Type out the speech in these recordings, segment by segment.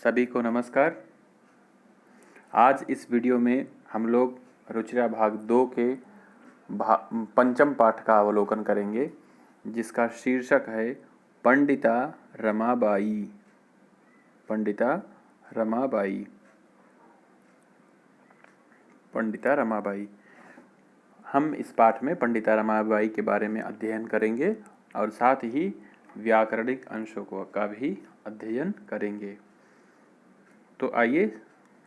सभी को नमस्कार। आज इस वीडियो में हम लोग रुचिरा भाग 2 के पंचम पाठ का अवलोकन करेंगे, जिसका शीर्षक है पंडिता रमाबाई। पंडिता रमाबाई। पंडिता रमाबाई। हम इस पाठ में पंडिता रमाबाई के बारे में अध्ययन करेंगे और साथ ही व्याकरणिक अंशों का भी अध्ययन करेंगे। तो आइए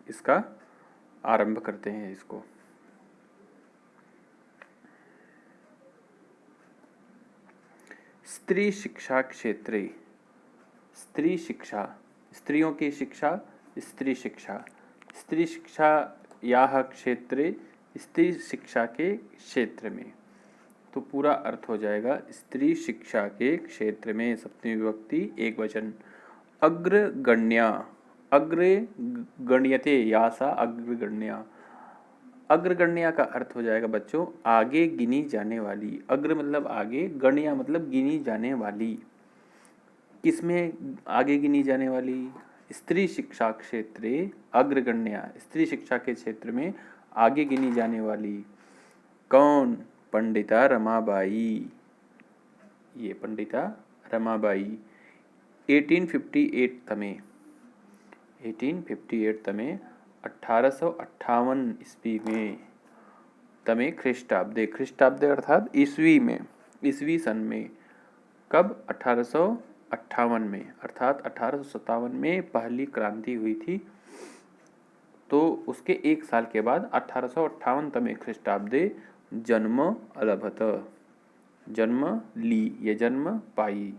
इसका आरंभ करते हैं। इसको स्त्री शिक्षा क्षेत्रे। स्त्री शिक्षा, स्त्रियों की शिक्षा, स्त्री शिक्षा। स्त्री शिक्षा याह क्षेत्रे, स्त्री शिक्षा के क्षेत्र में। तो पूरा अर्थ हो जाएगा स्त्री शिक्षा के क्षेत्र में। सप्तमी विभक्ति एक वचन। अग्रगण्या, अग्रे गण्यते यासा अग्रगण्या। अग्रगण्या का अर्थ हो जाएगा बच्चों आगे गिनी जाने वाली। अग्र मतलब आगे, गण्या मतलब गिनी जाने वाली। किसमें आगे गिनी जाने वाली? स्त्री शिक्षा क्षेत्रे अग्रगण्या, स्त्री शिक्षा के क्षेत्र में आगे गिनी जाने वाली। कौन? पंडिता रमाबाई। ये पंडिता रमाबाई 1858 तमे 1858 ईस्वी में। तमे ख्रीष्टाब्दे, ख्रीष्टाब्दे अर्थात ईस्वी में, ईस्वी सन में। कब? 1858 में, अर्थात 1857 में पहली क्रांति हुई थी। तो उसके एक साल के बाद 1858 तमे ख्रीष्टाब्दे जन्म अलभत, जन्म ली, ये जन्म पाई।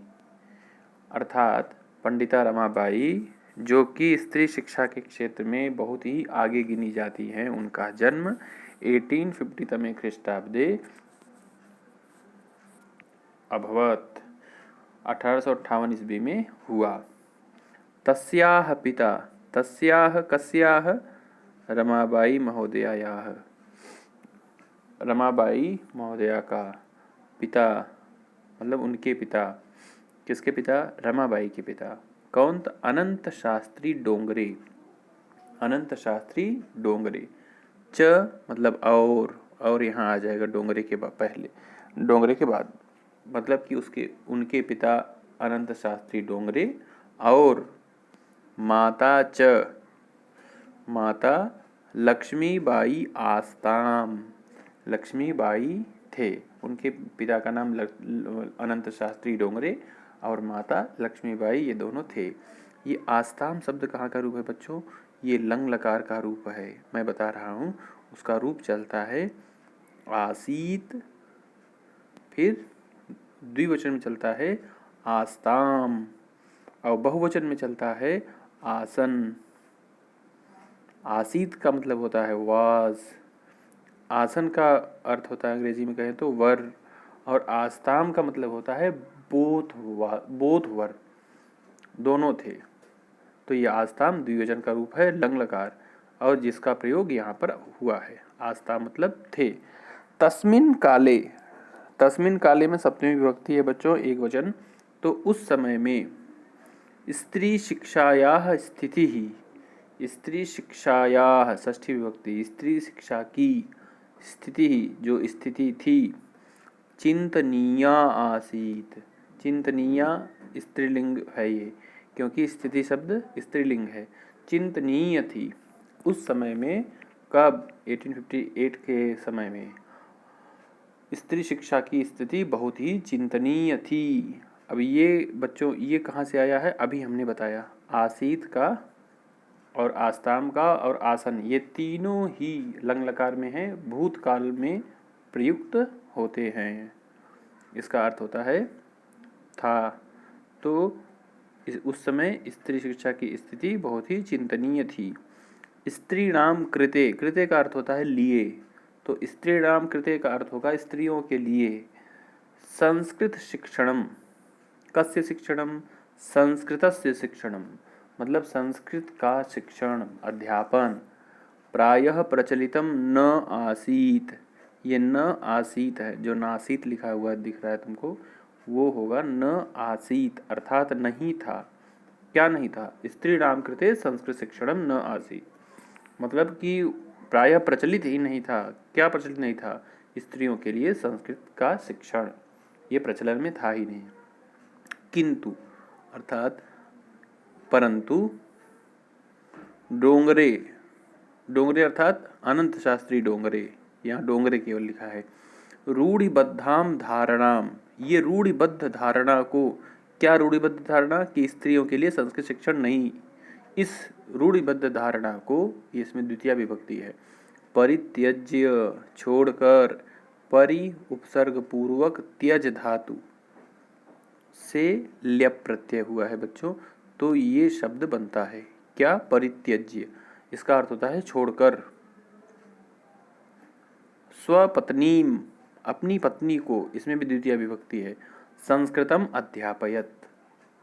अर्थात पंडिता रमाबाई जो कि स्त्री शिक्षा के क्षेत्र में बहुत ही आगे गिनी जाती हैं, उनका जन्म 1850 तमे ख्रीष्टाब्दे अभवत, 1858 ईस्वी में हुआ। तस्याह पिता, तस्याह कस्याह? रमाबाई महोदयायाः। रमाबाई महोदया का पिता मतलब उनके पिता। किसके पिता? रमाबाई के पिता। कौन? अनंत शास्त्री डोंगरे, अनंत शास्त्री डोंगरे। च मतलब और यहाँ आ जाएगा डोंगरे के बाद, पहले डोंगरे के बाद, मतलब कि उसके उनके पिता अनंत शास्त्री डोंगरे और माता च, माता लक्ष्मीबाई आस्ताम, लक्ष्मीबाई थे। उनके पिता का नाम अनंत शास्त्री डोंगरे और माता लक्ष्मीबाई, ये दोनों थे। ये आस्ताम शब्द कहाँ का रूप है बच्चों? ये लंग लकार का रूप है। मैं बता रहा हूँ, उसका रूप चलता है आसीत, फिर द्विवचन में चलता है आस्ताम और बहुवचन में चलता है आसन। आसीत का मतलब होता है वाज, आसन का अर्थ होता है अंग्रेजी में कहें तो वर, और आस्ताम का मतलब होता है बोथ वर, दोनों थे। तो ये आस्ताम द्विवचन का रूप है लंग लकार, और जिसका प्रयोग यहाँ पर हुआ है। आस्ताम मतलब थे। तस्मिन काले, तस्मिन काले में सप्तमी विभक्ति है बच्चों, एक वचन। तो उस समय में स्त्री शिक्षायाः स्थिति ही, स्त्री शिक्षायाः षष्ठी विभक्ति, स्त्री शिक्षा की स्थिति ही, जो स्थिति थी, चिंतनीया आसीत। चिंतनीया स्त्रीलिंग है ये, क्योंकि स्थिति शब्द स्त्रीलिंग है। चिंतनीय थी उस समय में। कब? 1858 के समय में स्त्री शिक्षा की स्थिति बहुत ही चिंतनीय थी। अब ये बच्चों ये कहाँ से आया है? अभी हमने बताया आसीत का और आस्ताम का और आसन, ये तीनों ही लंग लकार में हैं, भूतकाल में प्रयुक्त होते हैं। इसका अर्थ होता है था। तो उस समय स्त्री शिक्षा की स्थिति बहुत ही चिंतनीय थी। स्त्रीणाम कृते, कृते का अर्थ होता है लिए, तो स्त्रीणाम कृते का अर्थ होगा स्त्रियों के लिए। संस्कृत शिक्षणम, कस्य शिक्षणम? संस्कृतस्य शिक्षणम, मतलब संस्कृत का शिक्षण, अध्यापन। प्रायः प्रचलितम न आसीत, ये न आसीत है, जो नासीत लिखा हुआ दिख रहा है तुमको, वो होगा न आसीत, अर्थात नहीं था। क्या नहीं था? स्त्रीणाम कृते संस्कृत शिक्षणम न आसीत्, मतलब कि प्रायः प्रचलित ही नहीं था। क्या प्रचलित नहीं था? स्त्रियों के लिए संस्कृत का शिक्षण, ये प्रचलन में था ही नहीं। किंतु अर्थात परंतु डोंगरे, डोंगरे अर्थात अनंत शास्त्री डोंगरे, यहाँ डोंगरे केवल लिखा है। रूढ़िबद्धाम धारणाम, ये रूढ़िबद्ध धारणा को, क्या रूढ़िबद्ध धारणा? कि स्त्रियों के लिए संस्कृत शिक्षण नहीं, इस रूढ़िबद्ध धारणा को, इसमें द्वितीय विभक्ति है, परित्यज्य छोड़कर, परि उपसर्ग पूर्वक त्यज धातु से ल्यप प्रत्यय हुआ है बच्चों, तो ये शब्द बनता है क्या? परित्यज्य, इसका अर्थ होता है छोड़कर। स्वपत्नीम, अपनी पत्नी को, इसमें भी द्वितीय विभक्ति है। संस्कृतम अध्यापयत,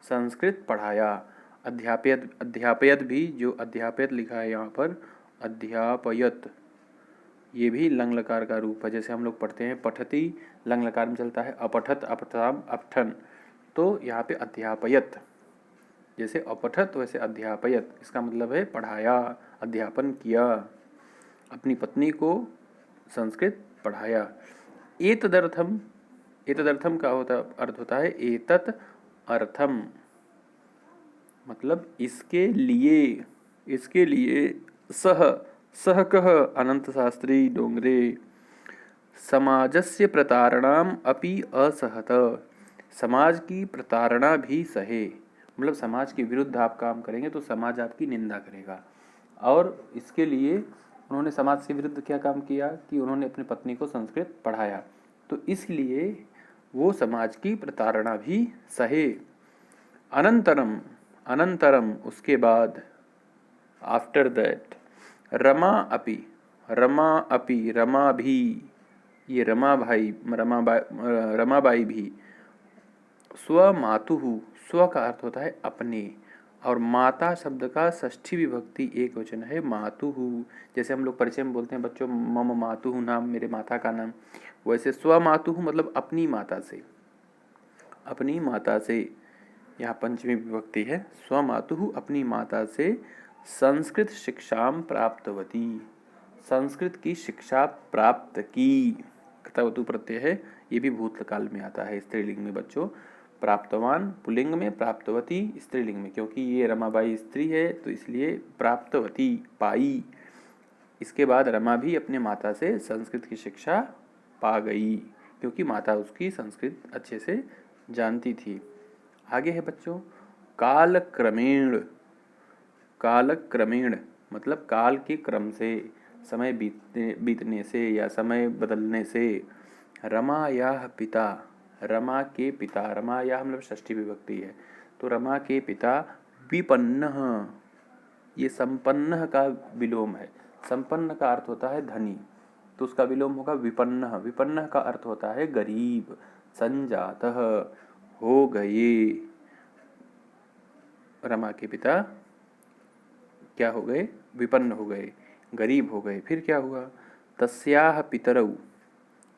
संस्कृत पढ़ाया। अध्यापयत, अध्यापयत भी, जो अध्यापयत लिखा है यहाँ पर, अध्यापयत, ये भी लंग लकार का रूप है। जैसे हम लोग पढ़ते हैं पठती, लंग लकार में चलता है, अपठत, अपठाम, अपठन, तो यहाँ पे अध्यापयत, जैसे अपठत वैसे अध्यापयत, इसका मतलब है पढ़ाया, अध्यापन किया, अपनी पत्नी को संस्कृत पढ़ाया। एतदर्थम, एतदर्थम का होता अर्थ होता है एतत् अर्थम, मतलब इसके लिए, इसके लिए। सह, सह कह अनंत शास्त्री डोंगरे समाजस्य प्रतारणाम अपि असहत, समाज की प्रताड़ना भी सहे, मतलब समाज के विरुद्ध आप काम करेंगे तो समाज आपकी निंदा करेगा। और इसके लिए उन्होंने समाज के विरुद्ध क्या काम किया? कि उन्होंने अपनी पत्नी को संस्कृत पढ़ाया, तो इसलिए वो समाज की प्रताड़ना भी सहे। अनंतरम, अनंतरम उसके बाद, आफ्टर दैट, रमा अपि, रमा अपि, रमा भी, ये रमा भाई, रमाबाई भी, स्वमातुः, स्व का अर्थ होता है अपने, और माता शब्द का षष्ठी विभक्ति एक वचन है मातुः। जैसे हम लोग परिचय में बोलते हैं बच्चों, मम मातुः नाम, मेरे माता का नाम, वैसे स्वमातुः मतलब अपनी माता से, अपनी माता से, यहाँ पंचमी विभक्ति है। स्वमातुः अपनी माता से संस्कृत शिक्षाम प्राप्तवती, संस्कृत की शिक्षा प्राप्त की, कृतवतु प्रत्यय है, ये भी भूतकाल में आता है स्त्रीलिंग में बच्चों। प्राप्तवान पुल्लिंग में, प्राप्तवती स्त्रीलिंग में, क्योंकि ये रमाबाई स्त्री है तो इसलिए प्राप्तवती, पाई। इसके बाद रमा भी अपने माता से संस्कृत की शिक्षा पा गई, क्योंकि माता उसकी संस्कृत अच्छे से जानती थी। आगे है बच्चों, कालक्रमेण, कालक्रमेण मतलब काल के क्रम से, समय बीतने से या समय बदलने से। रमायाः पिता, रमा के पिता, रमायाः मतलब षष्ठी विभक्ति है, तो रमा के पिता विपन्नः, ये संपन्न का विलोम है। संपन्न का अर्थ होता है धनी, तो उसका विलोम होगा विपन्नः। विपन्नः का अर्थ होता है गरीब। संजातः हो गए, रमा के पिता क्या हो गए? विपन्न हो गए, गरीब हो गए। फिर क्या हुआ? तस्याः पितरौ,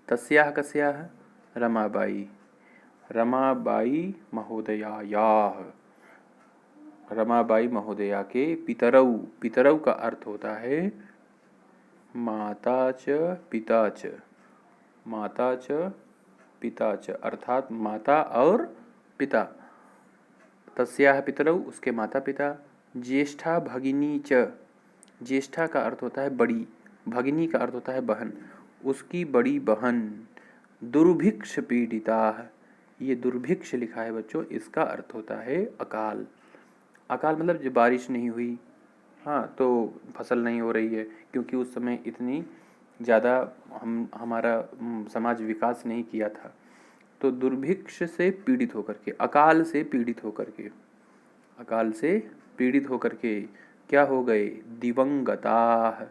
तस्याः कस्याः? रमाबाई, रमाबाई महोदयायाः, रमाबाई महोदया के पितरौ, पितरौ का अर्थ होता है माता च पिता च, माता च पिता च, अर्थात माता और पिता। तस्याः पितरौ उसके माता पिता। ज्येष्ठा भगिनी च, ज्येष्ठा का अर्थ होता है बड़ी, भगिनी का अर्थ होता है बहन, उसकी बड़ी बहन। दुर्भिक्ष पीड़िता, ये दुर्भिक्ष लिखा है बच्चों, इसका अर्थ होता है अकाल। अकाल मतलब जो बारिश नहीं हुई, हाँ, तो फसल नहीं हो रही है, क्योंकि उस समय इतनी ज़्यादा हमारा समाज विकास नहीं किया था। तो दुर्भिक्ष से पीड़ित होकर के, अकाल से पीड़ित होकर के, अकाल से पीड़ित होकर के क्या हो गए? दिवंगताः,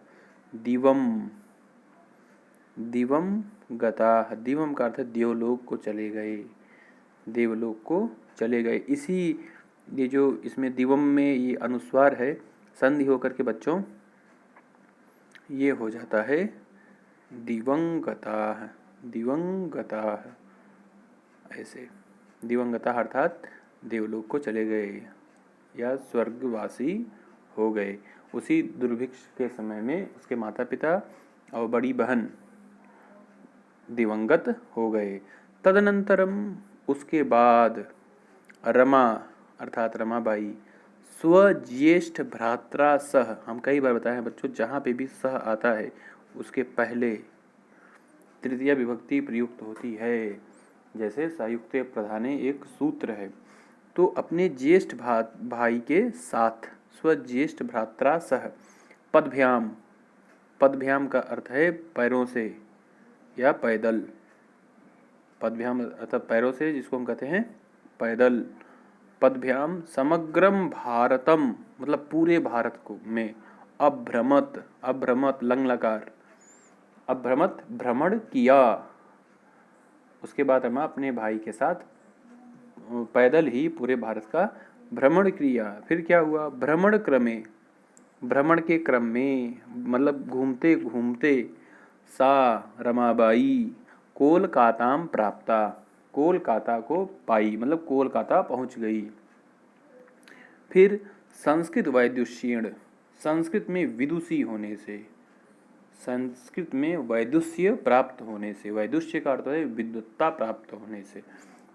दिवम, दिवम गताः, दिवम का अर्थ है देवलोक को चले गए, देवलोक को चले गए। इसी ये जो इसमें दिवम में ये अनुस्वार है, संधि होकर के बच्चों ये हो जाता है दिवंगताः, दिवंगताः, ऐसे दिवंगता अर्थात देवलोक को चले गए। या स्वर्गवासी हो गए। उसी दुर्भिक्ष के समय में उसके माता पिता और बड़ी बहन दिवंगत हो गए। तदनंतरम उसके बाद रमा अर्थात रमाबाई स्वज्येष्ठ भ्रात्रा सह, हम कई बार बताए हैं बच्चों, जहाँ पे भी सह आता है उसके पहले तृतीया विभक्ति प्रयुक्त होती है। जैसे संयुक्त प्रधाने एक सूत्र है, तो अपने ज्येष्ठ भाई के साथ, स्वज्येष्ठ भ्रात्रा सह। पदभ्याम, पदभ्याम का अर्थ है पैरों से या पैदल। पदभ्याम अर्थात पैरों से, जिसको हम कहते हैं पैदल। पदभ्याम समग्रम भारतम, मतलब पूरे भारत को में। अभ्रमत, अभ्रमत लंग लकार, अभ्रमत भ्रमण किया। उसके बाद रमा अपने भाई के साथ पैदल ही पूरे भारत का भ्रमण किया। फिर क्या हुआ, भ्रमण क्रमे, भ्रमण के क्रम में, मतलब घूमते घूमते, सा रमाबाई कोलकाताम प्राप्ता, कोलकाता को पाई, मतलब कोलकाता पहुंच गई। फिर संस्कृत वैदुष्यण, संस्कृत में विदुषी होने से, संस्कृत में वैदुष्य प्राप्त होने से, वैदुष्य का अर्थ है विद्वत्ता प्राप्त होने से,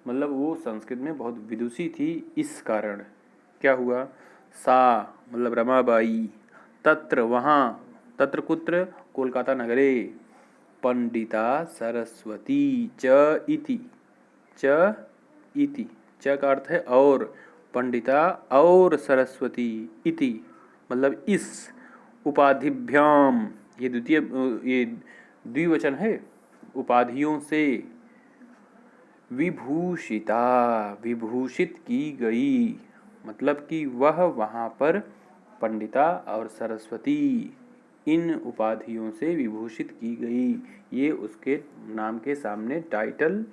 मतलब वो संस्कृत में बहुत विदुषी थी। इस कारण क्या हुआ, सा मतलब रमाबाई, तत्र वहाँ, तत्र कुत्र, कोलकाता नगरे, पंडिता सरस्वती च इति, च इति, च का अर्थ है और, पंडिता और सरस्वती इति मतलब इस, उपाधिभ्याम, ये द्वितीय, ये द्विवचन है, उपाधियों से, विभूषिता, विभूषित की गई, मतलब कि वह वहाँ पर पंडिता और सरस्वती इन उपाधियों से विभूषित की गई। ये उसके नाम के सामने टाइटल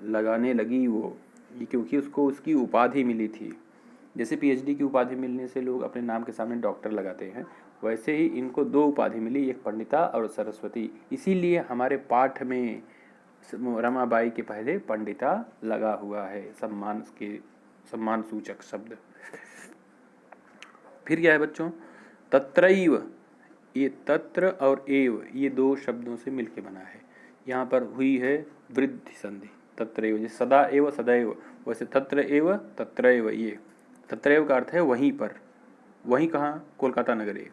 लगाने लगी वो, क्योंकि उसको उसकी उपाधि मिली थी। जैसे पीएचडी की उपाधि मिलने से लोग अपने नाम के सामने डॉक्टर लगाते हैं, वैसे ही इनको दो उपाधि मिली, एक पंडिता और सरस्वती। इसीलिए हमारे पाठ में रमाबाई के पहले पंडिता लगा हुआ है, सम्मान के, सम्मान सूचक शब्द। फिर क्या है बच्चों, तत्रैव, ये तत्र और एव ये दो शब्दों से मिलके बना है। यहाँ पर हुई है वृद्धि संधि, तत्रैव, जैसे सदा एव सदैव, वैसे तत्र एव तत्रैव। ये तत्रैव का अर्थ है वहीं पर, वहीं कहाँ, कोलकाता नगरे।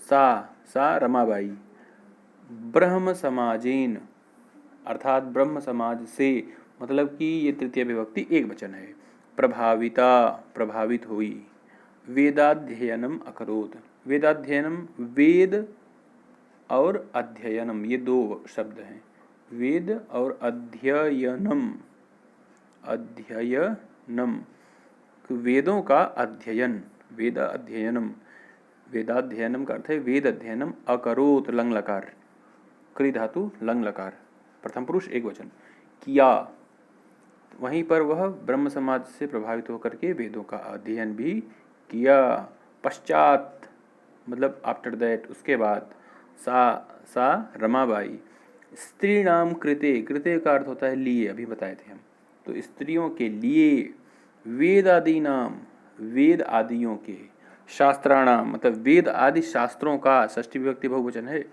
सा रमाबाई ब्रह्म समाजेन, अर्थात ब्रह्म समाज से, मतलब कि ये तृतीय विभक्ति एक वचन है। प्रभाविता, प्रभावित हुई। वेदाध्ययनम अकरोत, वेदाध्ययनम, वेद और अध्ययनम ये दो शब्द हैं, वेद और अध्ययनम, अध्ययनम वेदों का अध्ययन, वेद अध्ययनम, वेदाध्ययनम का अर्थ है वेद अध्ययनम, अकरोत लंग लकार, क्रि धातु लंग लकार, प्रथम पुरुष एक वचन, किया। वहीं पर वह ब्रह्म समाज से प्रभावित होकर के वेदों का अध्ययन भी किया। पश्चात मतलब आफ्टर दैट, उसके बाद, सा रमाबाई स्त्रीणाम कृते, कृते का अर्थ होता है लिए, अभी बताए थे हम, तो स्त्रियों के लिए, वेद आदि नाम, वेद आदियों के, शास्त्राणाम मतलब वेद आदि शास्त्रों का, षष्ठी विभक्ति बहुवचन है,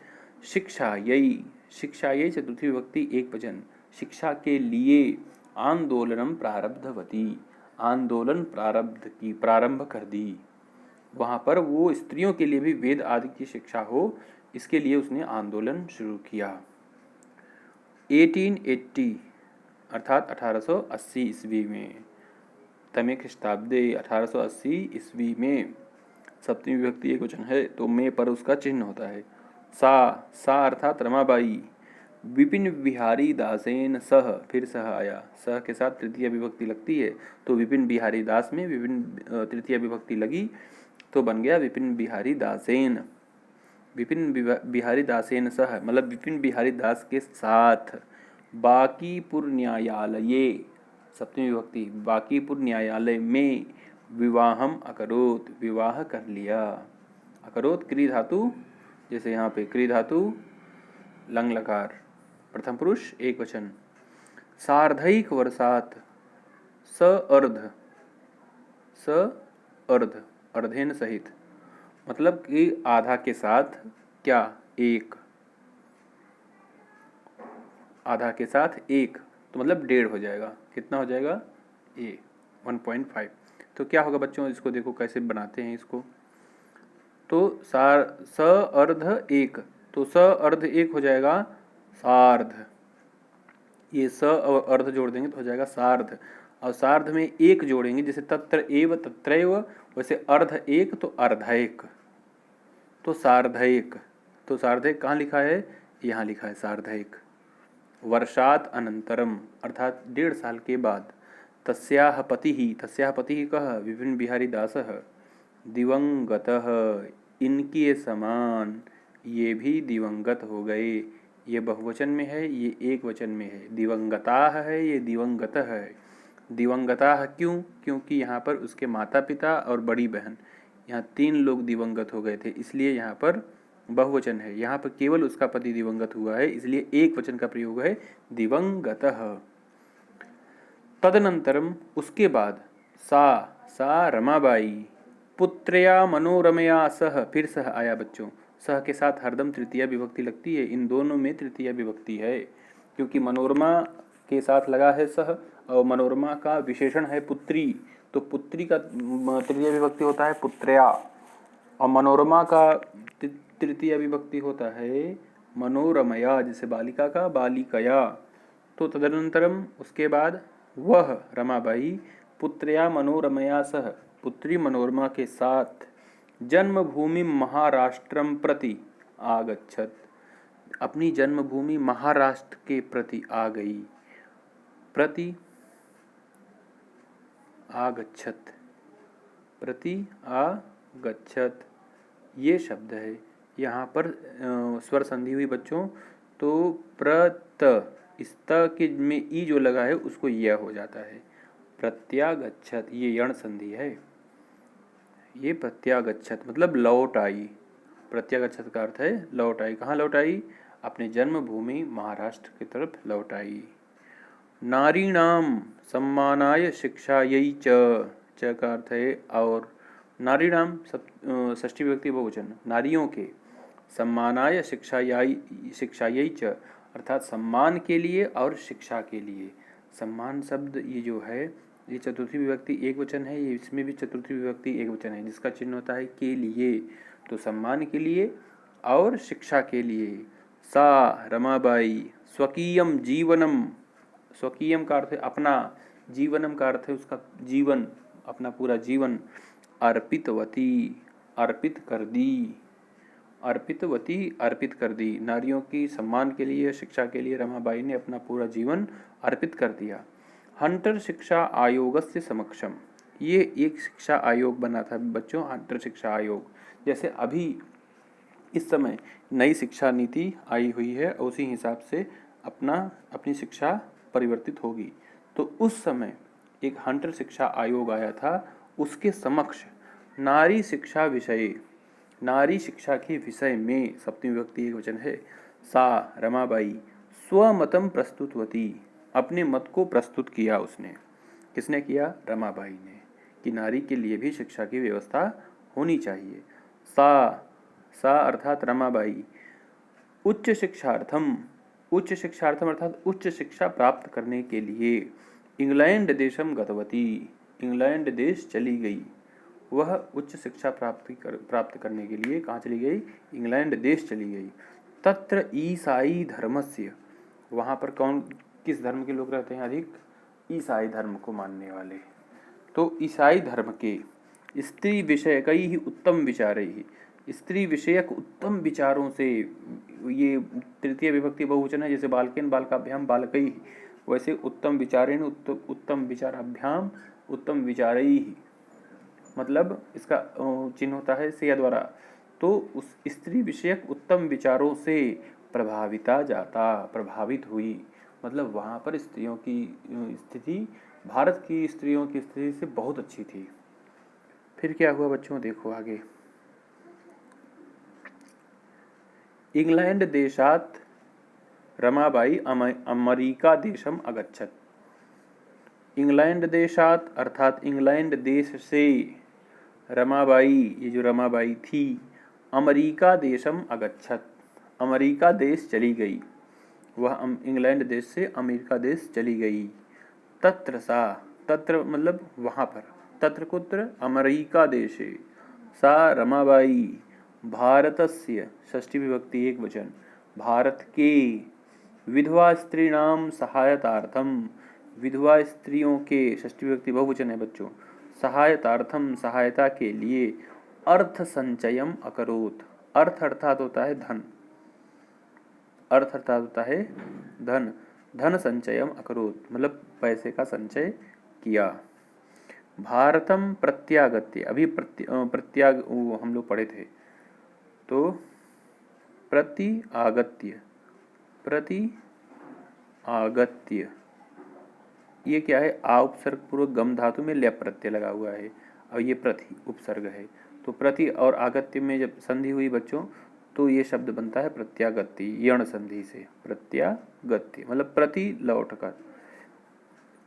शिक्षा यही, शिक्षा यही चतुर्थी विभक्ति एक वचन, शिक्षा के लिए आंदोलनम प्रारब्धवती, आंदोलन प्रारब्ध की, प्रारंभ कर दी। वहाँ पर वो स्त्रियों के लिए भी वेद आदि की शिक्षा हो, इसके लिए उसने आंदोलन शुरू किया। 1880 अर्थात 1880 ईस्वी में, तमे ख्रिस्टाब्दे 1880 ईस्वी में, सप्तमी विभक्ति एक वचन है तो में पर उसका चिन्ह होता है। सा अर्थात रमाबाई विपिन बिहारी दासेन सह, फिर सह आया, सह के साथ तृतीय विभक्ति लगती है, तो विपिन बिहारी दास में विपिन तृतीय विभक्ति लगी तो बन गया विपिन बिहारी दासेन। विपिन बिहारी दासेन सह मतलब विपिन बिहारी दास के साथ, बांकीपुर न्यायालये, सप्तमी विभक्ति, बांकीपुर न्यायालय में विवाहम अकरोत, विवाह कर लिया। अकरोत क्री धातु, जैसे यहाँ पे क्री धातु लंग लकार, प्रथम पुरुष एक वचन। सार्धैक वर्षात, स अर्ध, स अर्ध, अर्धेन सहित, मतलब कि आधा के साथ क्या, एक, आधा के साथ एक, तो मतलब 1.5 हो जाएगा। कितना हो जाएगा, ए 1.5। तो क्या होगा बच्चों, इसको देखो कैसे बनाते हैं इसको। तो स अर्ध एक, तो स अर्ध एक हो जाएगा सार्ध, ये स और अर्ध जोड़ देंगे तो हो जाएगा सार्ध, और सार्ध में एक जोड़ेंगे, जैसे तत्र एव तत्रैव, वैसे अर्ध एक तो अर्धैक, तो सार्धैक। तो सार्धैक कहाँ लिखा है, यहाँ लिखा है सार्धैक। वर्षात अनंतरम, अर्थात 1.5 साल के बाद, तस्याह पतिः कः, विपिन बिहारी दासः, दिवंगतः, इनके समान ये भी दिवंगत हो गए। ये बहुवचन में है, ये एक वचन में है। दिवंगताः है, ये दिवंगतः है। दिवंगताः क्यों, क्योंकि यहाँ पर उसके माता पिता और बड़ी बहन, यहाँ 3 लोग दिवंगत हो गए थे, इसलिए यहाँ पर बहुवचन है। यहाँ पर केवल उसका पति दिवंगत हुआ है, इसलिए एक वचन का प्रयोग है, दिवंगतः। तदनंतरम, उसके बाद, सा रमाबाई, पुत्रया मनोरमया सह, फिर सह आया बच्चों। सह के साथ हरदम तृतीया विभक्ति लगती है, इन दोनों में तृतीया विभक्ति है, क्योंकि मनोरमा के साथ लगा है सह, और मनोरमा का विशेषण है पुत्री, तो पुत्री का तृतीया विभक्ति होता है पुत्रया, और मनोरमा का तृतीय विभक्ति होता है मनोरमया, जैसे बालिका का बालिकया। तो तदनंतरम, उसके बाद, वह रमाबाई पुत्रया मनोरमया सह, पुत्री मनोरमा के साथ, जन्मभूमि महाराष्ट्रम प्रति आगच्छत, अपनी जन्मभूमि महाराष्ट्र के प्रति आ गई। प्रति आगच्छत, प्रति आगच्छत, ये शब्द है। यहाँ पर स्वर संधि हुई बच्चों, तो प्रत, इस त के में ई जो लगा है उसको यह हो जाता है। प्रत्यागच्छत, ये यण संधि है, ये प्रत्यागच्छत मतलब लौट आई। प्रत्यागच्छत का अर्थ है लौट आई। कहाँ लौट आई, अपने जन्मभूमि महाराष्ट्र की तरफ लौट आई। नारीणाम सम्मानाय शिक्षायै च का अर्थ है और, नारीणाम षष्ठी विभक्ति बहुवचन, नारियों के, सम्मानाय शिक्षायै च, अर्थात सम्मान के लिए और शिक्षा के लिए। सम्मान शब्द ये जो है, ये चतुर्थी विभक्ति एक वचन है, ये इसमें भी चतुर्थी विभक्ति एक वचन है, जिसका चिन्ह होता है के लिए, तो सम्मान के लिए और शिक्षा के लिए। सा रमाबाई स्वकीयम जीवनम, स्वकीयम का अर्थ है अपना, जीवनम का अर्थ है उसका जीवन, अपना पूरा जीवन, अर्पितवती, अर्पित कर दी, अर्पितवती, अर्पित कर दी। नारियों की सम्मान के लिए, शिक्षा के लिए रमाबाई ने अपना पूरा जीवन अर्पित कर दिया। हंटर शिक्षा आयोगस्य समक्षम, ये एक शिक्षा आयोग बना था बच्चों, हंटर शिक्षा आयोग। जैसे अभी इस समय नई शिक्षा नीति आई हुई है, उसी हिसाब से अपनी शिक्षा परिवर्तित होगी। तो उस समय एक हंटर शिक्षा आयोग आया था, उसके समक्ष नारी शिक्षा विषय, नारी शिक्षा के विषय में, सप्तमी विभक्ति एक वचन है, सा रमाबाई स्वमतम प्रस्तुतवती, अपने मत को प्रस्तुत किया उसने। किसने किया, रमाबाई ने, कि नारी के लिए भी शिक्षा की व्यवस्था होनी चाहिए। सा अर्थात रमाबाई, उच्च शिक्षार्थम, उच्च शिक्षार्थम अर्थात उच्च शिक्षा प्राप्त करने के लिए, इंग्लैंड देशम गतवती, इंग्लैंड देश चली गई। वह उच्च शिक्षा प्राप्त करने के लिए कहाँ चली गई, इंग्लैंड देश चली गई। तत्र ईसाई धर्मस्य, वहाँ पर किस धर्म के लोग रहते हैं अधिक, ईसाई धर्म को मानने वाले। तो ईसाई धर्म के स्त्री विषयक ही उत्तम विचारे ही, स्त्री विषयक उत्तम विचारों से, ये तृतीय विभक्ति बहुवचन है, जैसे बालकेन बालकाभ्याम बालकई, वैसे उत्तम विचारेण उत्तम विचाराभ्याम उत्तम विचारई, मतलब इसका चिन्ह होता है से द्वारा। तो उस स्त्री विषयक उत्तम विचारों से प्रभावित हुई, मतलब वहाँ पर स्त्रियों की स्थिति, भारत की स्त्रियों की स्थिति से बहुत अच्छी थी। फिर क्या हुआ बच्चों, देखो आगे। इंग्लैंड देशात रमाबाई अमेरिका देशम अगच्छत, इंग्लैंड देशात अर्थात इंग्लैंड देश से रमाबाई, ये जो रमाबाई थी, अमेरिका देशम अगच्छत, अमेरिका देश चली गई। वह इंग्लैंड देश से अमेरिका देश चली गई। तत्र सा, तत्र मतलब वहाँ पर, तत्र कुत्र अमेरिका देशे, सा रमाबाई भारतस्य, षष्ठी विभक्ति एक वचन, भारत के विधवा स्त्रीणाम सहायतार्थम, विधवा स्त्रियों के, षष्ठी विभक्ति बहुवचन है बच्चों, सहायतार्थम सहायता के लिए, अर्थ संचयम अकरोत, अर्थ अर्थात होता है धन, अर्थ अर्थात होता है धन, धन संचयम अकरोत मतलब पैसे का संचय किया। भारतम प्रत्यागत्य, अभी प्रत्याग हम लोग पढ़े थे, तो प्रति आगत्य, प्रति आगत्य, ये क्या है, आ उपसर्ग पूर्वक गम धातु में ल्यप प्रत्यय लगा हुआ है और ये प्रति उपसर्ग है। तो प्रति और आगत्य में जब संधि हुई बच्चों तो ये शब्द बनता है प्रत्यागत्य, यण संधि से प्रत्यागत्य मतलब प्रति लौटकर।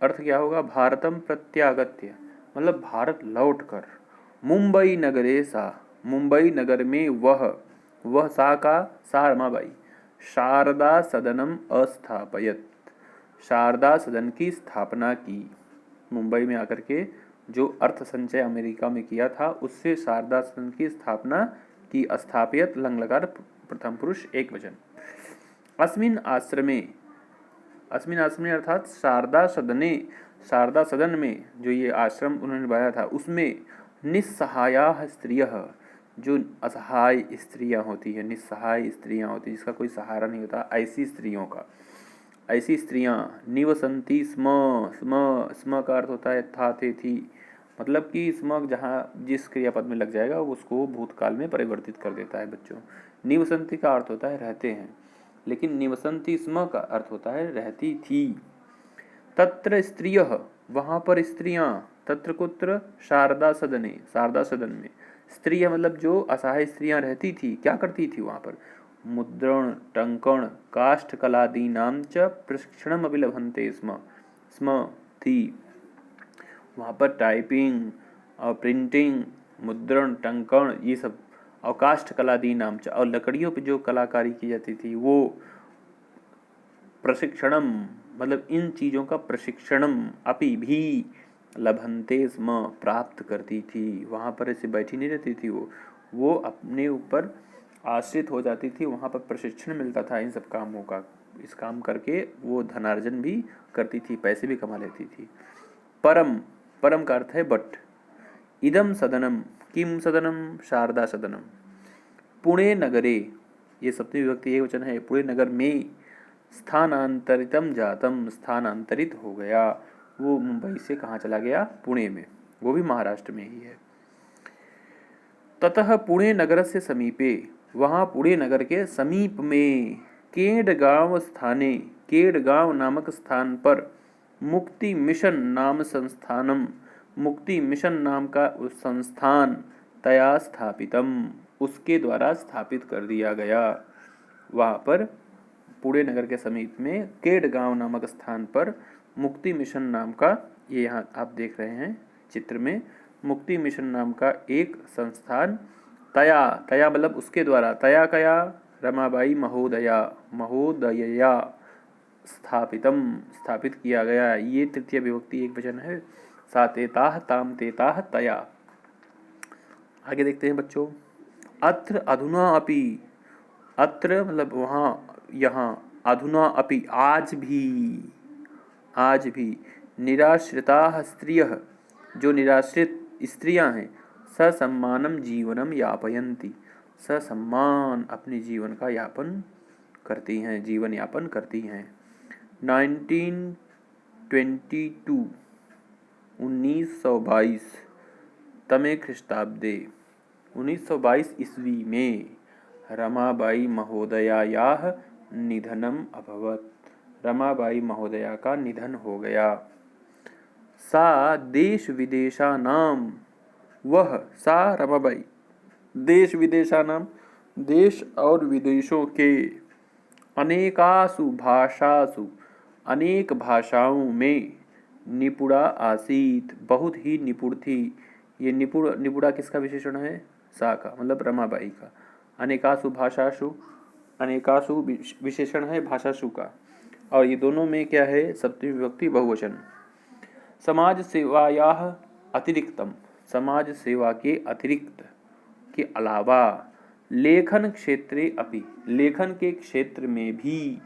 अर्थ क्या होगा, भारतम प्रत्यागत्य मतलब भारत लौटकर, मुंबई नगरे सा, मुंबई नगर में वह सा का सा रमाबाई, शारदा सदनम अस्थापयत, शारदा सदन की स्थापना की। मुंबई में आकर के जो अर्थ संचय अमेरिका में किया था उससे शारदा सदन की स्थापना की। स्थापयत लंग लकार प्रथम पुरुष एक वचन। अस्मिन आश्रमे, अस्मिन आश्रमे अर्थात शारदा सदने, शारदा सदन में जो ये आश्रम उन्होंने बनाया था उसमें निस्सहाया स्त्रियः, जो असहाय स्त्रियां होती है, निस्सहाय स्त्रियां होती है जिसका कोई सहारा नहीं होता, ऐसी स्त्रियों का, ऐसी स्त्रियां निवसंती स्म, स्म का अर्थ होता है था थे थी, मतलब कि स्म जहाँ जिस क्रियापद में लग जाएगा उसको भूतकाल में परिवर्तित कर देता है बच्चों। निवसंती का अर्थ होता है रहते हैं, लेकिन निवसंती स्म का अर्थ होता है रहती थी। तत्र स्त्रियः, वहाँ पर स्त्रियां, तत्र कुत्र शारदा सदने, शारदा सदन में, स्त्री मतलब जो असहाय स्त्रियां रहती थी, क्या करती थी वहाँ पर, मुद्रण टंकण काष्ठ कलादीनाम च प्रशिक्षणम अभी लभन्ते स्म, स्म थी, वहाँ पर टाइपिंग और प्रिंटिंग, मुद्रण टंकण ये सब, और काष्ठ कलादीनाम च, और लकड़ियों पे जो कलाकारी की जाती थी वो, प्रशिक्षणम मतलब इन चीज़ों का प्रशिक्षणम अपि भी लभन्ते स्म प्राप्त करती थी। वहाँ पर ऐसे बैठी नहीं रहती थी, वो अपने ऊपर आश्रित हो जाती थी, वहाँ पर प्रशिक्षण मिलता था इन सब कामों का, इस काम करके वो धनार्जन भी करती थी, पैसे भी कमा लेती थी। परम, परम का अर्थ है बट। इदम सदनम, किम सदनम, शारदा सदनम। पुणे नगरे, ये सप्तमी विभक्ति एक वचन है, पुणे नगर में, स्थानांतरितम जातम स्थानांतरित हो गया, वो मुंबई से कहाँ चला गया, पुणे में, वो भी महाराष्ट्र में ही है। ततः पुणे नगर से समीपे, वहाँ पुणे नगर के समीप में, केडगांव स्थाने, केडगांव नामक स्थान पर, मुक्ति मिशन नाम संस्थानम, मुक्ति मिशन नाम का उस संस्थान, तया स्थापितम उसके द्वारा स्थापित कर दिया गया। वहाँ पर पुणे नगर के समीप में केडगांव नामक स्थान पर मुक्ति मिशन नाम का, ये यहाँ आप देख रहे हैं चित्र में, मुक्ति मिशन नाम का एक संस्थान, तया, तया मतलब उसके द्वारा, तया कया रमाबाई महोदया, महोदया स्थापितम स्थापित किया गया। ये तृतीय विभक्ति एक वचन है, सा तेताह ताम तेताह तया। आगे देखते हैं बच्चों, अत्र अधुना अपि, अत्र मतलब वहाँ यहाँ, अधुना अपि आज भी, आज भी, निराश्रिताः स्त्रियः जो निराश्रित स्त्रियां हैं, ससम्मानम जीवनम यापयन्ति, ससम्मान अपने जीवन का यापन करती हैं, जीवन यापन करती हैं। 1922 1922 तमे ख्रीष्टाब्दे 1922 ईस्वी में रमाबाई महोदयायाः निधनम अभवत्, रमाबाई महोदया का निधन हो गया। सा देश विदेशानाम, वह सा रमाबाई देश विदेशानाम देश और विदेशों के, अनेकासु भाषासु अनेक भाषाओं में, निपुणा आसीत, बहुत ही निपुण थी। ये निपुणा किसका विशेषण है? सा का, मतलब रमाबाई का। अनेकासु भाषासु, अनेकासु विशेषण है भाषासु का, और ये दोनों में क्या है? सप्तमी विभक्ति बहुवचन। समाज सेवायाः अतिरिक्तम, समाज सेवा के अतिरिक्त के अलावा, लेखन क्षेत्रे अपि, लेखन के क्षेत्र में भी,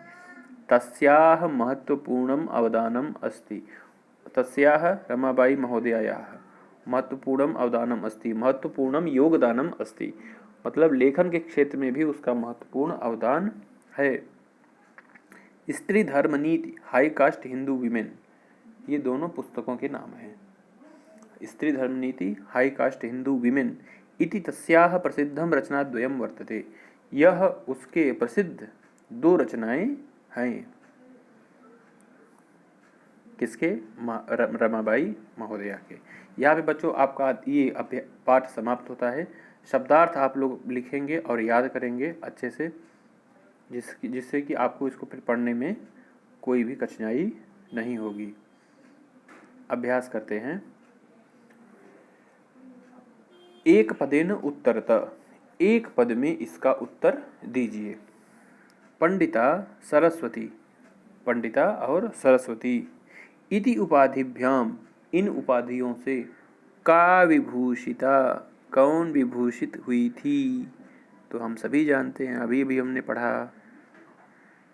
तस्याः महत्वपूर्णम अवदानम अस्ति, तस्याः रमाबाई महोदयायाः महत्वपूर्णम अवदानम अस्ति, महत्वपूर्णम योगदानम अस्ति, मतलब लेखन के क्षेत्र में भी उसका महत्वपूर्ण अवदान है। स्त्री धर्म नीति, हाई कास्ट हिंदू विमेन, ये दोनों पुस्तकों के नाम हैं। स्त्री धर्म नीति, हाई कास्ट हिंदू विमेन इति तस्याः प्रसिद्धम रचनाद्वयम वर्तते, यह उसके प्रसिद्ध दो रचनाएं हैं। किसके? रमाबाई महोदया के। यहाँ पे बच्चों आपका ये पाठ समाप्त होता है। शब्दार्थ आप लोग लिखेंगे और याद करेंगे अच्छे से, जिससे कि आपको इसको फिर पढ़ने में कोई भी कठिनाई नहीं होगी। अभ्यास करते हैं। एक पदेन उत्तरतः, एक पद में इसका उत्तर दीजिए। पंडिता सरस्वती, पंडिता और सरस्वती, इति उपाधिभ्याम, इन उपाधियों से, का विभूषिता, कौन विभूषित हुई थी? तो हम सभी जानते हैं, अभी भी हमने पढ़ा,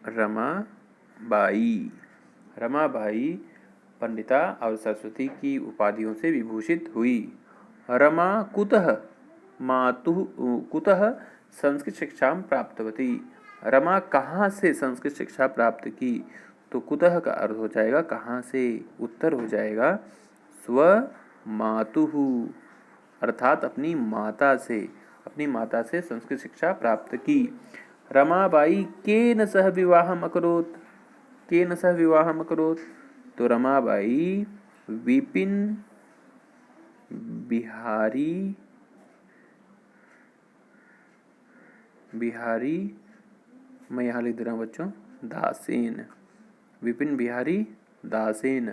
रमाबाई। रमाबाई पंडिता और सरस्वती की उपाधियों से विभूषित हुई। रमा कुतः मातुः कुतः संस्कृत शिक्षा प्राप्तवती, रमा कहाँ से संस्कृत शिक्षा प्राप्त की? तो कुतः का अर्थ हो जाएगा कहाँ से, उत्तर हो जाएगा स्व मातुः, अर्थात अपनी माता से, अपनी माता से संस्कृत शिक्षा प्राप्त की। रमाबाई केन सह विवाहम अकरोत्, केन सह विवाहम अकरोत्? तो रमाबाई विपिन बिहारी, मैं यहाँ लिख दे रहा हूँ बच्चों, दासेन, विपिन बिहारी दासेन,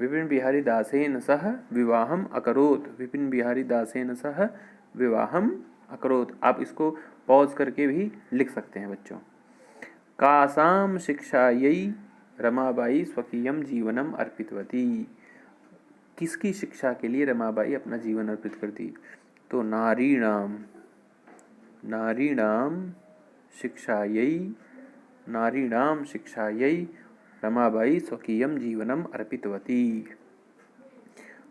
विपिन बिहारी दासेन सह विवाहम अकरोत्, विपिन बिहारी दासेन सह विवाहम अकरोत्। आप इसको पॉज करके भी लिख सकते हैं बच्चों। कासाम शिक्षायै रमाबाई स्वकीयम जीवनम अर्पितवती, किसकी शिक्षा के लिए रमाबाई अपना जीवन अर्पित करती? तो नारीणाम, नारीणाम शिक्षायै, नारीणाम शिक्षायै रमाबाई स्वकीयम जीवनम अर्पितवती।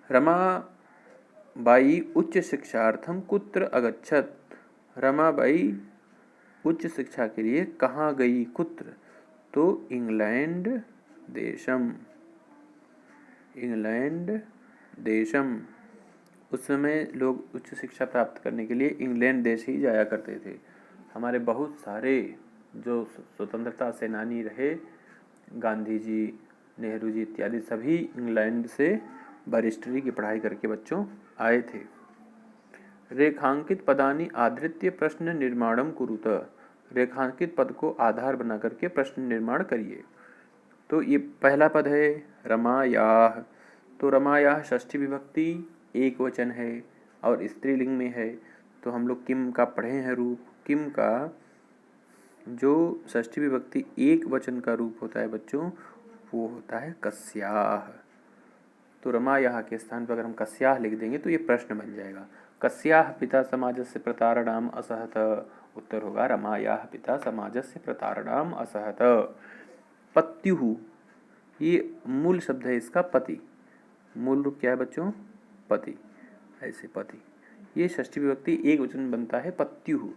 रमाबाई उच्च शिक्षार्थम कुत्र अगच्छत, रमाबाई उच्च शिक्षा के लिए कहाँ गई? कुत्र? तो इंग्लैंड देशम, इंग्लैंड देशम। उस समय लोग उच्च शिक्षा प्राप्त करने के लिए इंग्लैंड देश ही जाया करते थे। हमारे बहुत सारे जो स्वतंत्रता सेनानी रहे, गांधी जी, नेहरू जी इत्यादि, सभी इंग्लैंड से बैरिस्टरी की पढ़ाई करके बच्चों आए थे। रेखांकित पदानि आधृत्य प्रश्न निर्माणम कुरुत, रेखांकित पद को आधार बना करके प्रश्न निर्माण करिए। तो ये पहला पद है रमायाः, तो रमायाः षष्ठी विभक्ति एक वचन है और स्त्रीलिंग में है, तो हम लोग किम का पढ़े हैं रूप। किम का जो षष्ठी विभक्ति एक वचन का रूप होता है बच्चों, वो होता है कस्याः। तो रमायाः के स्थान पर अगर हम कस्याः लिख देंगे तो ये प्रश्न बन जाएगा। कस्याः पिता समाजस्य प्रतारणाम असहत, उत्तर होगा रमायाः पिता समाजस्य प्रतारणाम असहत। पत्युः, ये मूल शब्द है इसका पति, मूल रूप क्या है बच्चों? पति, ऐसे पति। ये षष्ठी विभक्ति एक वचन बनता है, पत्युः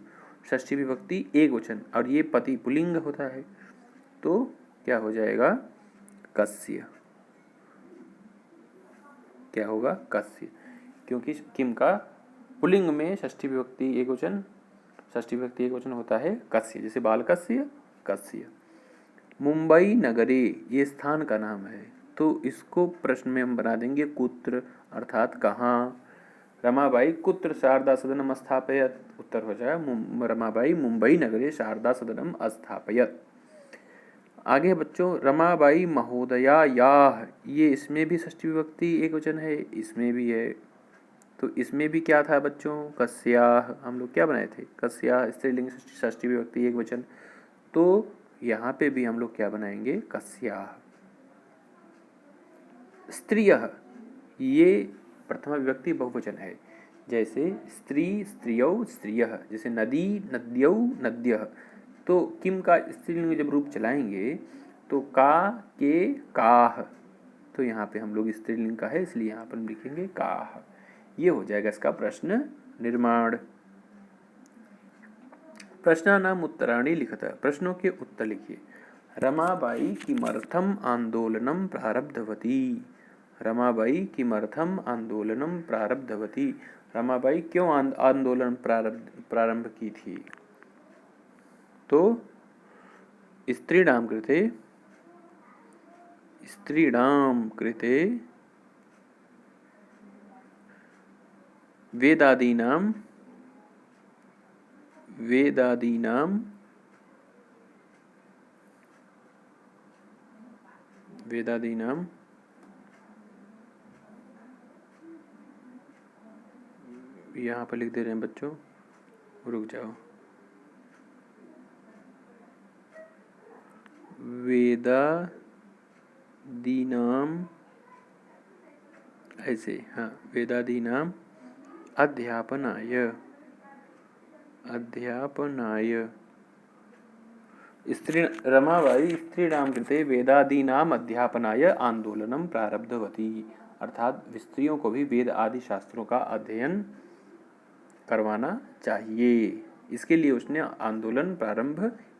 षष्ठी विभक्ति एक वचन, और ये पति पुल्लिंग होता है, तो क्या हो जाएगा? कस्य, क्या होगा? कस्य, क्योंकि किम का पुल्लिंग में षष्ठी विभक्ति एक वचन, षष्ठी विभक्ति एक वचन होता है कस्य, जैसे बालकस्य, कस्य। मुंबई नगरे, ये स्थान का नाम है, तो इसको प्रश्न में हम बना देंगे कुत्र, अर्थात कहाँ। रमाबाई कुत्र शारदा सदनम स्थापयत, उत्तर हो जाएगा रमाबाई मुंबई नगरे शारदा सदनम स्थापयत। आगे बच्चों रमाबाई महोदया याह, ये इसमें भी षष्ठी विभक्ति एक वचन है, इसमें भी है। तो इसमें भी क्या था बच्चों, कस्याह, हम लोग क्या बनाए थे, कस्याह स्त्रीलिंग षष्ठी विभक्ति एक वचन। तो यहाँ पे भी हम लोग क्या बनाएंगे, कस्याह। स्त्रियः, ये प्रथमा विभक्ति बहुवचन है, जैसे स्त्री स्त्रियौ स्त्रियः, जैसे नदी नद्यौ नद्यः। तो किम का स्त्रीलिंग जब रूप चलाएंगे तो का के काह, तो यहाँ पे हम लोग स्त्रीलिंग का है इसलिए यहाँ पर हम लिखेंगे काह। ये हो जाएगा इसका प्रश्न निर्माण। प्रश्नानाम उत्तराणि लिखत, प्रश्नों के उत्तर लिखिए। रमाबाई किमर्थम आंदोलनम प्रारब्धवती, रमाबाई किमर्थम आंदोलनम प्रारब्धवती, रमाबाई क्यों आंदोलन प्रारंभ की थी। तो स्त्रीणाम कृते, स्त्रीणाम कृते वेदादीनाम, वेदादीनाम वेदादीनाम यहाँ पर लिख दे रहे हैं बच्चों, रुक जाओ, वेदादीनाम, ऐसे हाँ, वेदादीनाम अध्यापनाय, अध्यापनाय स्त्री रमाबाई स्त्रीणाम कृते वेदादीनाम अध्यापनाय आंदोलनम प्रारब्धवती, अर्थात स्त्रियों को भी वेद आदि शास्त्रों का अध्ययन करवाना चाहिए, इसके लिए उसने आंदोलन प्रारंभ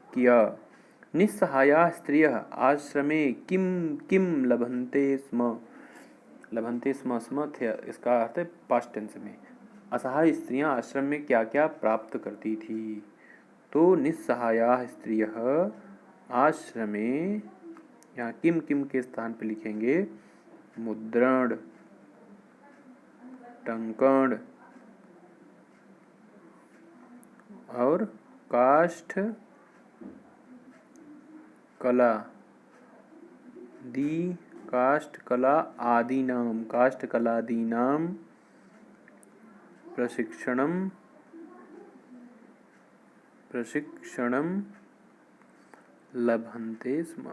किया। निस्सहाया स्त्रियः आश्रमे किम किम लभन्ते स्म, लभन्ते स्म, स्म इसका अर्थ है पास्ट टेंस में, असहाय स्त्रियां आश्रम में क्या क्या प्राप्त करती थी। तो निस्सहाया स्त्रियः आश्रमे, यहाँ किम किम के स्थान पर लिखेंगे मुद्रण, टंकण और काष्ठ कला, दी काष्ठ कला आदि नाम, काष्ठ कलादि नाम प्रशिक्षणम, प्रशिक्षणम लभन्ते स्म,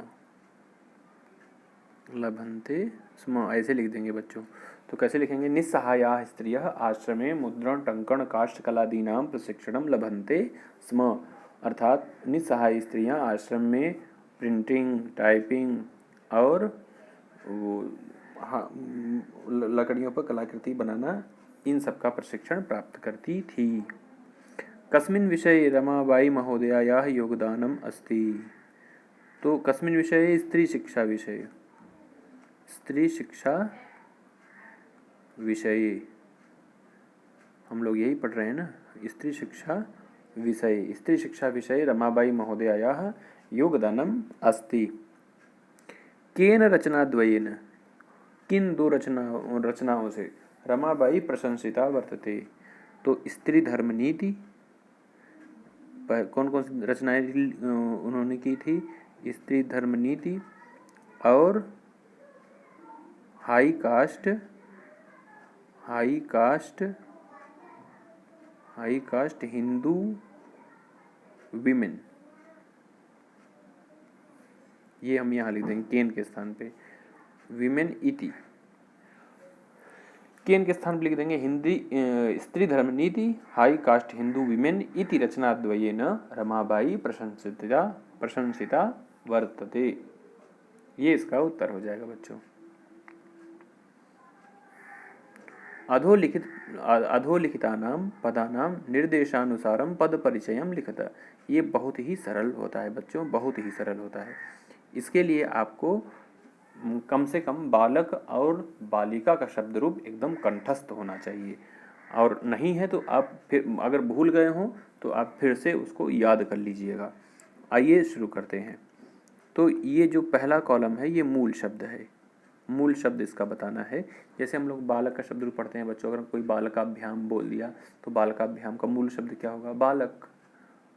लभन्ते स्म, ऐसे लिख देंगे बच्चों। तो कैसे लिखेंगे, निस्सहाया स्त्रियः आश्रमे मुद्रण टंकण काष्ठ कलादीनाम प्रशिक्षणम लभन्ते स्म, अर्थात निस्सहाय स्त्रियां आश्रम में प्रिंटिंग टाइपिंग और वो लकड़ियों पर कलाकृति बनाना, इन सब का प्रशिक्षण प्राप्त करती थी। कस्मिन् विषये रमाबाई महोदयायाः योगदानम अस्ति, तो कस्मिन् विषये, स्त्री शिक्षा विषय, स्त्री शिक्षा विषय, हम लोग यही पढ़ रहे हैं ना, स्त्री शिक्षा विषय, स्त्री शिक्षा विषय रमाबाई महोदयायाः योगदानम अस्ति। केन रचनाद्वयेन, किन दो रचनाओं से रमाबाई प्रशंसिता वर्तते। तो स्त्री धर्म नीति, कौन कौन सी रचनाएं उन्होंने की थी, स्त्री धर्म नीति और high cast, high cast, high cast Hindu women, ये हम यहाँ लिख देंगे केन के स्थान पे, विमेन इति, केन के स्थान पर लिख देंगे हिंदी स्त्री धर्म नीति हाई कास्ट हिंदू विमेन इति रचनाद्वयेन रमाबाई प्रशंसिता वर्तते, ये इसका उत्तर हो जाएगा बच्चों। अधोलिखितानाम पदानाम निर्देशानुसारम पद परिचयम लिखत, ये बहुत ही सरल होता है बच्चों, बहुत ही सरल होता है। इसके लिए आपको कम से कम बालक और बालिका का शब्द रूप एकदम कंठस्थ होना चाहिए, और नहीं है तो आप फिर अगर भूल गए हों तो आप फिर से उसको याद कर लीजिएगा। आइए शुरू करते हैं। तो ये जो पहला कॉलम है ये मूल शब्द है, मूल शब्द इसका बताना है। जैसे हम लोग बालक का शब्द रूप पढ़ते हैं बच्चों, अगर कोई बालकाभ्याम बोल दिया तो बालकाभ्याम का मूल शब्द क्या होगा, बालक।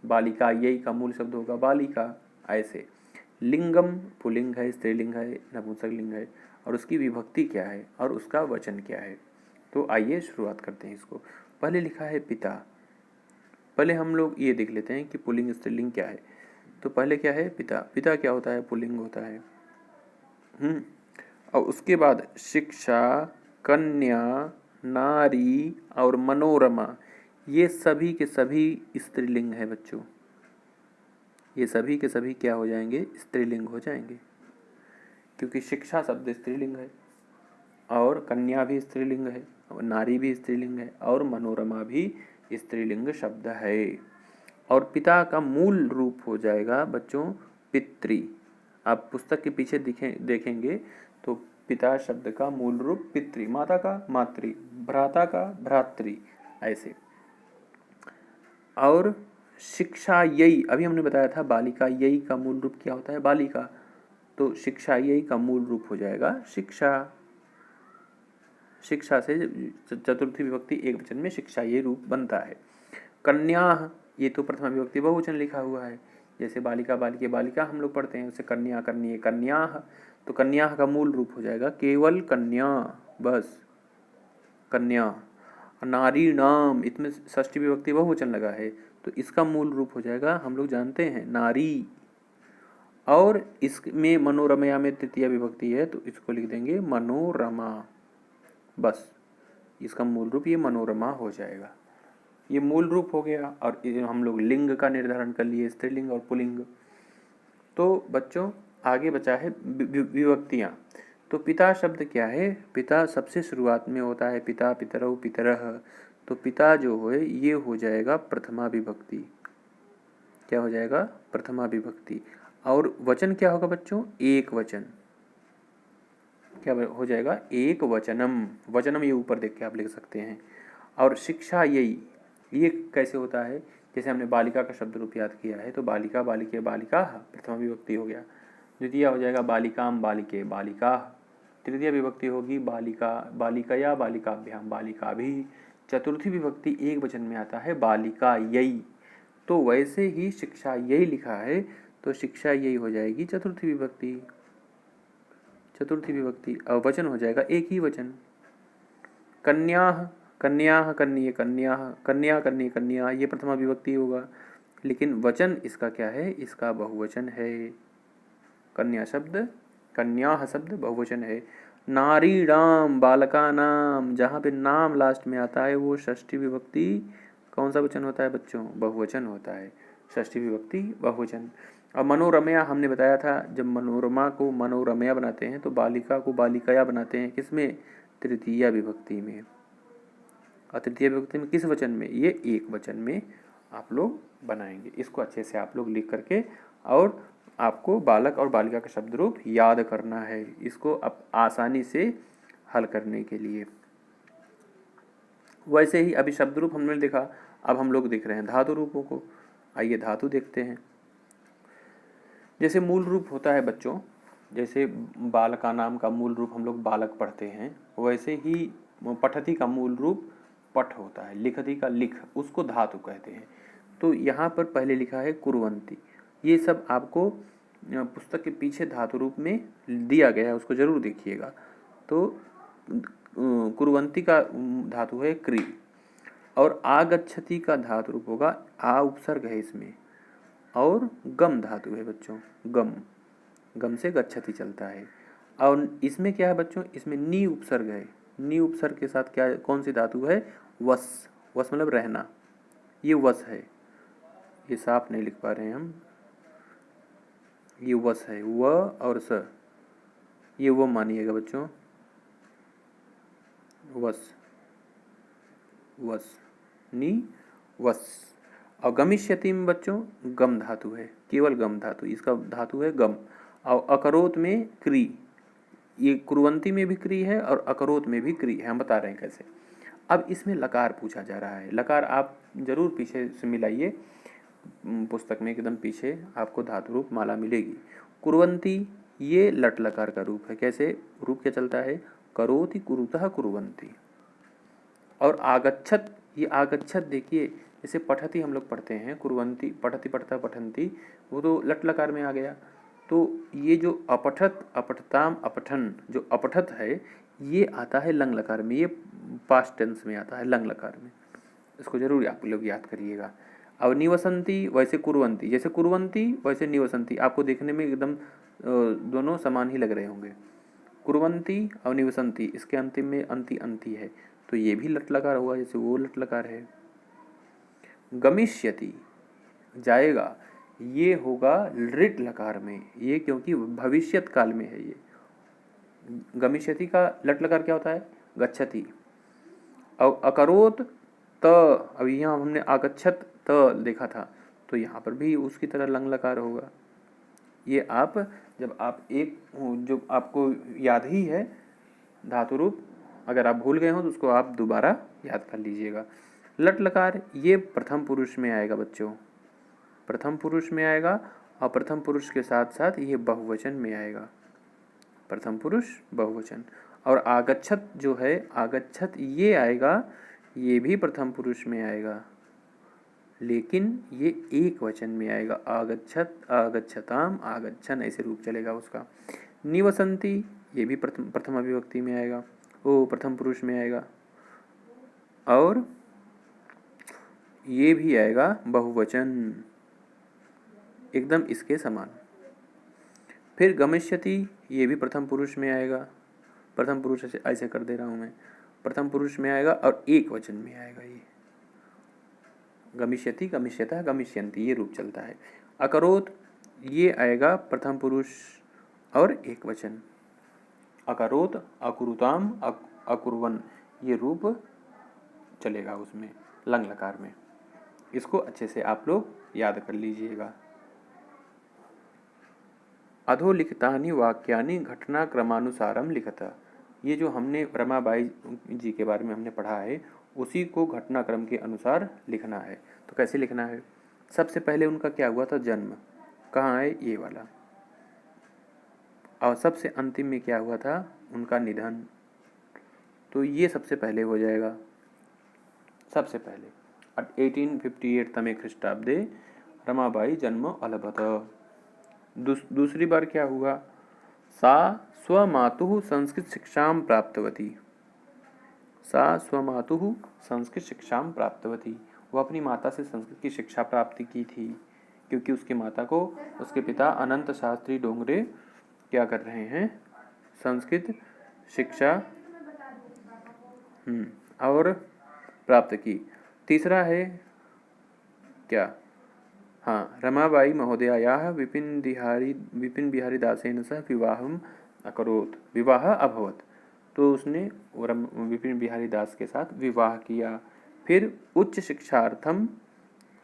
बालिका, यही का मूल शब्द होगा बालिका। ऐसे लिंगम पुल्लिंग है, स्त्रीलिंग है, नपुंसक लिंग है, और उसकी विभक्ति क्या है और उसका वचन क्या है। तो आइए शुरुआत करते हैं इसको। पहले लिखा है पिता। पहले हम लोग ये देख लेते हैं कि पुल्लिंग स्त्रीलिंग क्या है। तो पहले क्या है, पिता। पिता क्या होता है, पुल्लिंग होता है। और उसके बाद शिक्षा, कन्या, नारी और मनोरमा, ये सभी के सभी स्त्रीलिंग है बच्चों। ये सभी के सभी क्या हो जाएंगे, स्त्रीलिंग हो जाएंगे, क्योंकि शिक्षा शब्द स्त्रीलिंग है, और कन्या भी स्त्रीलिंग है, और नारी भी स्त्रीलिंग है, और मनोरमा भी स्त्रीलिंग शब्द है। और पिता का मूल रूप हो जाएगा बच्चों पितृ। आप पुस्तक के पीछे देखेंगे तो पिता शब्द का मूल रूप पितृ, माता का मातृ, भ्राता का भ्रातृ, ऐसे। और शिक्षा यई, अभी हमने बताया था बालिका, यई का मूल रूप क्या होता है, बालिका। तो शिक्षा यई का मूल रूप हो जाएगा शिक्षा। शिक्षा से चतुर्थी विभक्ति एक वचन में शिक्षा ये रूप बनता है। कन्या, ये तो प्रथमा विभक्ति बहुवचन लिखा हुआ है। जैसे बालिका, बालिके, बालिका हम लोग पढ़ते हैं, उसे कन्या, कन्ये, कन्या। तो कन्या का मूल रूप हो जाएगा केवल कन्या, बस कन्या। नारी नाम, इसमें षष्ठी विभक्ति बहुवचन लगा है, तो इसका मूल रूप हो जाएगा, हम लोग जानते हैं, नारी। और इसमें मनोरमया में तृतीया विभक्ति है, तो इसको लिख देंगे मनोरमा, बस। इसका मूल रूप ये मनोरमा हो जाएगा। ये मूल रूप हो गया। और हम लोग लिंग का निर्धारण कर लिए, स्त्रीलिंग और पुल्लिंग। तो बच्चों आगे बचा है विभक्तियाँ। तो पिता शब्द क्या है, पिता सबसे शुरुआत में होता है पिता, पितरौ, पितरः। तो पिता जो है ये हो जाएगा प्रथमा विभक्ति। क्या हो जाएगा, प्रथमा विभक्ति। और वचन क्या होगा बच्चों, एक वचन। क्या हो जाएगा, एक वचनम। वचनम ये ऊपर देख के आप लिख सकते हैं। और शिक्षा यही, ये कैसे होता है, जैसे हमने बालिका का शब्द रूप याद किया है, तो बालिका, बालिके, बालिका प्रथमा विभक्ति हो गया। द्वितीय हो जाएगा बालिकाम, बालिके, बालिका। तृतीय विभक्ति होगी बालिका, बालिकया, बालिकाभ्याम, बालिका भी। चतुर्थी विभक्ति एक वचन में आता है बालिका यई। तो वैसे ही शिक्षा यही लिखा है, तो शिक्षा यही हो जाएगी चतुर्थी विभक्ति। चतुर्थी विभक्ति और वचन हो जाएगा एक ही वचन। कन्या, कन्या, कन्ये, कन्या, कन्या, कन्ये, कन्या, ये प्रथमा विभक्ति होगा। लेकिन वचन इसका क्या है, इसका बहुवचन है। कन्या शब्द, कन्या शब्द बहुवचन है। नारीणाम, बालका नाम, जहाँ पे नाम लास्ट में आता है वो षष्ठी विभक्ति कौन सा वचन होता है बच्चों, बहुवचन होता है। षष्ठी विभक्ति बहुवचन। और मनोरमया हमने बताया था, जब मनोरमा को मनोरमया बनाते हैं तो बालिका को बालिकया बनाते हैं, किसमें, तृतीया विभक्ति में। और तृतीय विभक्ति में किस वचन में, ये एक वचन में आप लोग बनाएंगे। इसको अच्छे से आप लोग लिख करके, और आपको बालक और बालिका का शब्द रूप याद करना है, इसको अब आसानी से हल करने के लिए। वैसे ही अभी शब्द रूप हमने देखा, अब हम लोग देख रहे हैं धातु रूपों को। आइए धातु देखते हैं। जैसे मूल रूप होता है बच्चों, जैसे बालका नाम का मूल रूप हम लोग बालक पढ़ते हैं, वैसे ही पठती का मूल रूप पठ होता है, लिखती का लिख, उसको धातु कहते हैं। तो यहाँ पर पहले लिखा है कुर्वन्ति। ये सब आपको पुस्तक के पीछे धातु रूप में दिया गया है, उसको जरूर देखिएगा। तो कुर्वन्ति का धातु है क्री। और आगच्छति का धातु रूप होगा, आ उपसर्ग है इसमें, और गम धातु है बच्चों, गम। गम से गच्छति चलता है। और इसमें क्या है बच्चों, इसमें नी उपसर्ग है। नी उपसर्ग के साथ क्या, कौन सी धातु है, वस। वस मतलब रहना, ये वस है। ये साफ नहीं लिख पा रहे हैं हम, ये वस है, व और स, ये वो मानिएगा बच्चों, वस, वस, नी वस। और गमिष्यति में बच्चों गम धातु है, केवल गम धातु, इसका धातु है गम। और अकरोत में क्री, ये कुर्वन्ति में भी क्री है और अकरोत में भी क्री है, हम बता रहे हैं कैसे। अब इसमें लकार पूछा जा रहा है। लकार आप जरूर पीछे से मिलाइए, पुस्तक में एकदम पीछे आपको धातु रूप माला मिलेगी। कुर्वन्ति ये लट लकार का रूप है। कैसे रूप क्या चलता है, करोति कुरुतः कुर्वन्ति। और आगच्छत, ये आगच्छत देखिए, जैसे पठती हम लोग पढ़ते हैं, कुर्वन्ति, पठती, पठता, पठन्ति, वो तो लट लकार में आ गया। तो ये जो अपठत, अपठताम, अपठन, जो अपठत है ये आता है लंग लकार में, ये पास्ट टेंस में आता है लंग लकार में। इसको जरूर आप लोग याद करिएगा। अब निवसंती वैसे कुर्वंती, जैसे कुर्वंती वैसे निवसंती, आपको देखने में एकदम दोनों समान ही लग रहे होंगे। कुर्वंती और निवसंती, इसके अंतिम में अंति अंति है, तो ये भी लट लकार हुआ जैसे वो लट लकार है। गमिष्यति जाएगा, ये होगा लृट लकार में, ये क्योंकि भविष्यत काल में है ये। गमिष्यति का लट लकार क्या होता है? गच्छति। और अकरोत त, अभी यहाँ हमने आगच्छत त देखा था, तो यहाँ पर भी उसकी तरह लंग लकार होगा। ये आप जब आप एक जो आपको याद ही है धातु रूप, अगर आप भूल गए हो तो उसको आप दोबारा याद कर लीजिएगा। लट लकार ये प्रथम पुरुष में आएगा बच्चों, प्रथम पुरुष में आएगा, और प्रथम पुरुष के साथ साथ ये बहुवचन में आएगा, प्रथम पुरुष बहुवचन। और आगच्छत जो है, आगच्छत ये आएगा, ये भी प्रथम पुरुष में आएगा, लेकिन ये एक वचन में आएगा। आगच्छत, आगच्छताम, आगच्छन, ऐसे रूप चलेगा उसका। निवसंती ये भी प्रथम अभिव्यक्ति में आएगा, वो प्रथम पुरुष में आएगा, और ये भी आएगा बहुवचन, एकदम इसके समान। फिर गमिष्यति ये भी प्रथम पुरुष में आएगा, प्रथम पुरुष ऐसे कर दे रहा हूँ मैं, प्रथम पुरुष में आएगा और एक वचन में आएगा। ये गमिष्यति, गमिष्यतः, गमिष्यन्ति, ये रूप चलता है। अकरोत ये आएगा प्रथम पुरुष और एक वचन। अकरोत, अकुरुताम, अकुर्वन, ये रूप चलेगा उसमें लंग लकार में। इसको अच्छे से आप लोग याद कर लीजिएगा। अधोलिखितानि वाक्यानि घटनाक्रमानुसारम लिखत, ये जो हमने रमाबाई जी के बारे में हमने पढ़ा है, उसी को घटनाक्रम के अनुसार लिखना है। तो कैसे लिखना है? सबसे पहले उनका क्या हुआ था? जन्म। कहाँ है? ये वाला। और सबसे अंतिम में क्या हुआ था? उनका निधन। तो ये सबसे पहले हो जाएगा। सबसे पहले 1858 तमे ख्रीष्टाब्दे रमाबाई जन्म अलभत। दूसरी बार क्या हुआ? सा स्वमातुः संस्कृत शिक्षां प्राप्तवती। सा स्वमातुः संस्कृत शिक्षां प्राप्तवती, वो अपनी माता से संस्कृत की शिक्षा प्राप्ति की थी, क्योंकि उसकी माता को उसके पिता अनंत शास्त्री डोंगरे क्या कर रहे हैं? संस्कृत शिक्षा और प्राप्त की। तीसरा है क्या? हाँ, रमाबाई महोदयायाः विपिन बिहारी दासेन सह विवाहम अकरोत्, विवाह अभवत। तो उसने विपिन बिहारी दास के साथ विवाह किया। फिर उच्च शिक्षार्थम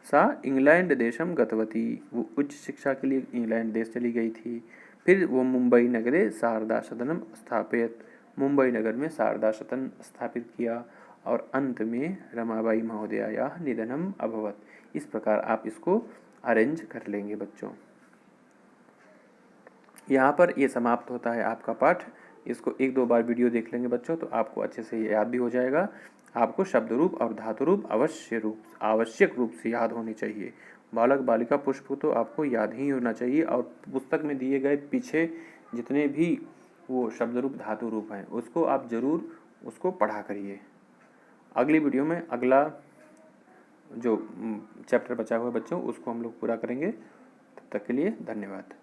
सा इंग्लैंड देशम गतवती, वो उच्च शिक्षा के लिए इंग्लैंड देश चली गई थी। फिर वो मुंबई नगरे शारदा सदनम स्थापित, मुंबई नगर में शारदा सदन स्थापित किया। और अंत में रमाबाई महोदयायाः निधनम अभवत। इस प्रकार आप इसको अरेंज कर लेंगे बच्चों। यहाँ पर ये समाप्त होता है आपका पाठ। इसको एक दो बार वीडियो देख लेंगे बच्चों, तो आपको अच्छे से याद भी हो जाएगा। आपको शब्द रूप और धातु रूप आवश्यक रूप से याद होने चाहिए। बालक बालिका पुष्प तो आपको याद ही होना चाहिए, और पुस्तक में दिए गए पीछे जितने भी वो शब्द रूप धातु रूप हैं, उसको आप जरूर उसको पढ़ा करिए। अगली वीडियो में अगला जो चैप्टर बचा हुआ है बच्चों, उसको हम लोग पूरा करेंगे। तब तक के लिए धन्यवाद।